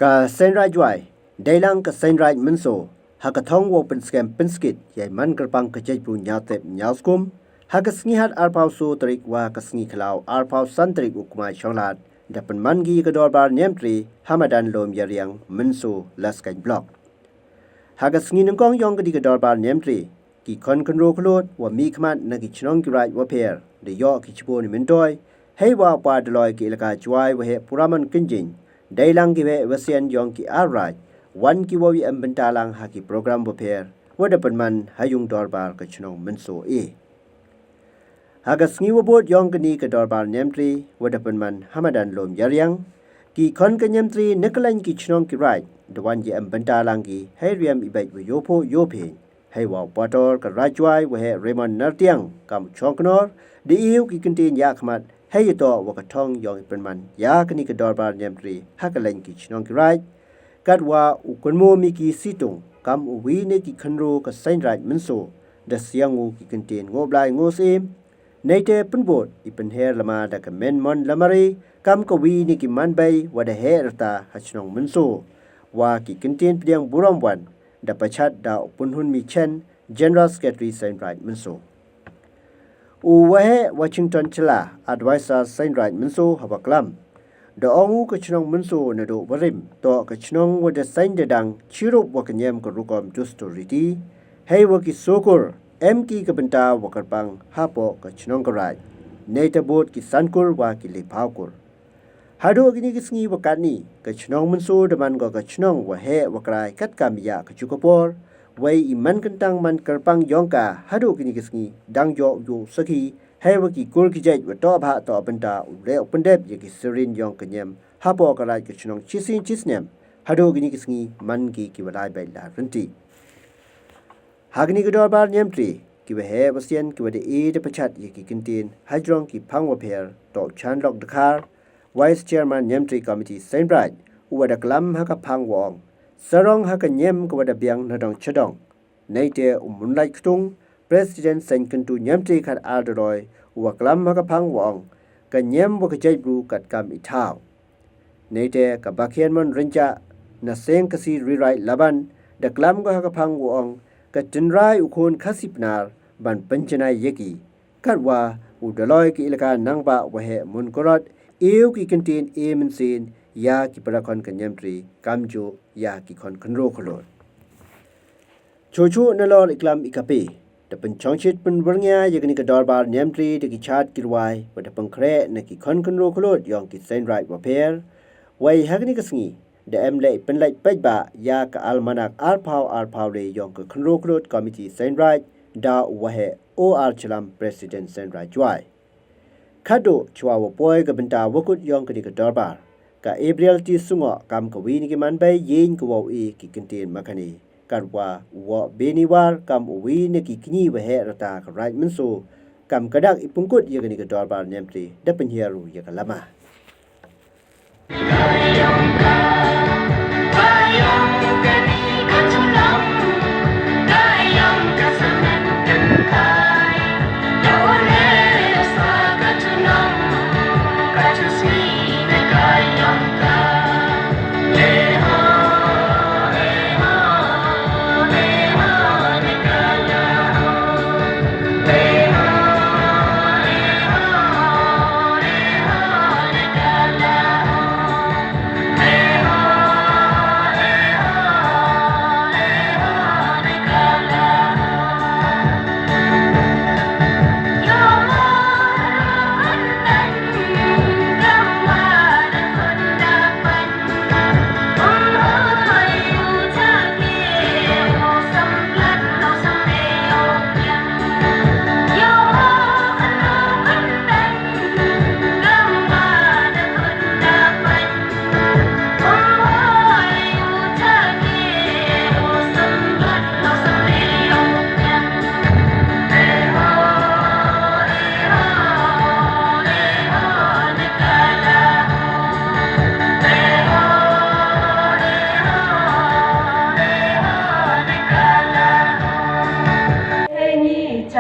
Ka senrai juai, dailang ka senrai Mynsoo, hakathong wo penskem penskit, yai man kerpang kejai pu nyatep nyalskum, hakasngihat arpau so terik wa kasngi klau arpau santrik ukumai chonglat, dapan mangi ke Dorbar Ñiamtre, hamadan lom yariang Mynsoo laskai blok. Hakasngi nengkong yong ke Dorbar Ñiamtre, ki kon kenro kelot wa mi kmat na ki chnong ki rai wa per, de yo ki chipo ni mentoi, hei wa pa Dolloi ki ilaka juai wa he puraman kenjing, Dailang kiwe wasian yong ki araj, wan ki wawi ambentalang haki program boper, wadapan man hayung Dorbar ke chnong Mynsoo e. Hagas ngi wabot yong kini ke Dorbar Ñiamtre, wadapan man hamadan lom yariang, ki kon ke Ñiamtre nekalain ki chnong ki raj, dewan ye ambentalang ki hai riam ibait wa yopo yope, hai waw pator ke rajwai wa he Raymond Nartiang, kam chongknor, di iu ki kentin yakmat, Hey to wakatong yong ipenman ya kini ke Dorbar Ñiamtre hakalain ki chnong ki right katwa ukunmo mi ki situng kam uwi ne ki khanro ka sainraj Mynsoo da siangu ki kentin ngoblai ngosim neite penbot ipen her lama da ka men mon lamari kam ka wi ni ki manbai wada herta hachnong Mynsoo wa ki kentin pdiang buramwan da pachat da punhun mi chen General Secretary Sainraj Mynsoo Uwahe Washington Chila Advisor Sainraj Mynsoo Habaklam The Ongu Kachnong Mynsoo Nado Warim To Kachnong Wada Sain Dedang Chirup Wakanyam Karukom Justoriti Hei Waki Sokur MK Kabenta Wakarpang Hapo Kachnong Karai Neta Bot Ki Sankur Waki Lipaukur Hado Gini Kisngi Wakani Kachnong Mynsoo Daman Go Kachnong Wahe Wakarai Katkamiya Kachukapor Wai iman kentang man kerpang yongka hadu kini kisngi dang jo yo saki hewa ki kur ki jait wa to bha to benda ule opendep ye ki serin yong kenyam hapo karai ki chnong chisin chisnyam hadu kini kisngi man ki wadai bai la renti hagni ki Dorbar Ñiamtre ki wa he wasian ki wa de e de pachat ye ki kintin hajrong ki phang wa pher to chanlok dakar Vice Chairman Ñiamtre Committee Sainraj wa da klam ha ka phang wong Sarong haka nyem kepada biang nadong chedong. Naite umunlai ketung, President Sain Kentu Ñiamtre kat Dolloi, waklam haka pang wong, ka nyem waka jaibru kat kam itau. Naite ka bakian mon renja, na seng kasi rirai laban, da klam ka haka pang wong, ka tenrai ukun kasipnar, ban penchanai yeki. Katwa, Dolloi ki ilaka nangba wahe mun korot, iu ki kentin mensin, ya ki parakon ke Ñiamtre kamjo ya ki kon kenro kolor chochu nalor iklam ikape de penchongchit pen bernya ye ke Dorbar Ñiamtre de ki chat kirwai wa de pengkre ne ki kon kenro kolor yong ki sainrai wa per wai hagni kasngi de emle penlai pajba ya ka almanak arpau le yong ke kenro kolor committee sainrai da wahe or chalam president sainrai jwai khado chwa wo poi ka benta wakut yong ke Dorbar ka April ti sungo kam ka wini ki manbai yin ko wo e ki kentin makani karwa wo beniwar kam wini ki kini wa he rata ka right Mynsoo kam kadak ipungkut ye ke Dorbar Ñiamtre da penhiaru ye ka lama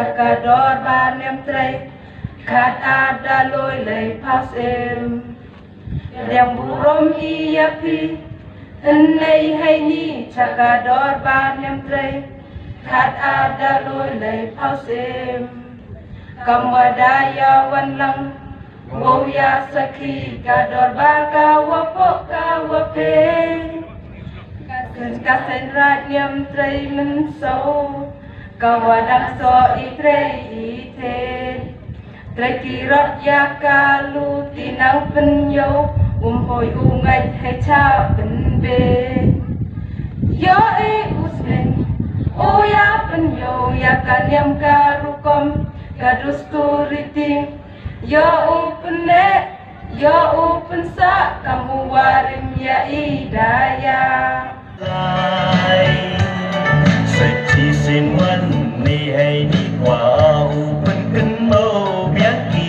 chaka Dorbar Ñiamtre khát ada lôi lấy pháo Syiem đèn burom iapi thân này hay ni chaka Dorbar Ñiamtre khát ada lôi lấy pháo Syiem cầm wadaya wan lang Woya Sakhi ka Dorbar ka wape Kasen Rat Ñiamtre Mynsoo ka wadang so ite Tre kirot ya ka lu tinang penyo hoi ungai hai cha penbe Yo uslen o ya penyo ya ka niam ka rukom ka dusturiti Yo open sa kamu warim ya idaya Sạch xin quân ni hay đi qua open cân mâu biết kỳ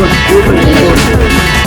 Phooh